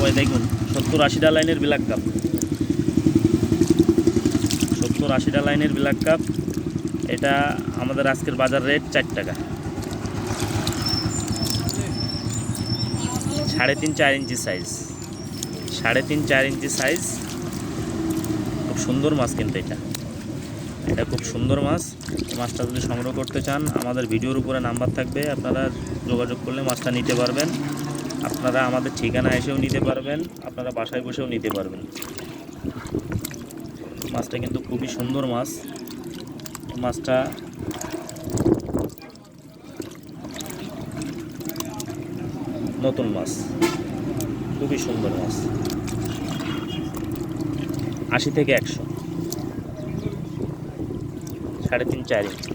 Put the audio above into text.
সবাই দেখুন 70-80টা লাইনের ব্ল্যাক কাপ, 70-80টা লাইনের ব্ল্যাক কাপ। এটা আমাদের আজকের বাজার রেট 4 টাকা। 3.5-4 ইঞ্চি সাইজ, 3.5-4 ইঞ্চি সাইজ। খুব সুন্দর মাছ কিন্তু এটা খুব সুন্দর মাছ। মাছটা যদি সংগ্রহ করতে চান আমাদের ভিডিওর উপরে নাম্বার থাকবে, আপনারা যোগাযোগ করলে মাছটা নিতে পারবেন। আপনারা আমাদের ঠিকানা এসেও নিতে পারবেন, আপনারা বাসায় বসেও নিতে পারবেন। মাছটা কিন্তু খুবই সুন্দর মাছ। মাছটা নতুন মাছ, খুবই সুন্দর মাছ। 80 থেকে 100, 3.5-4 ইঞ্চি।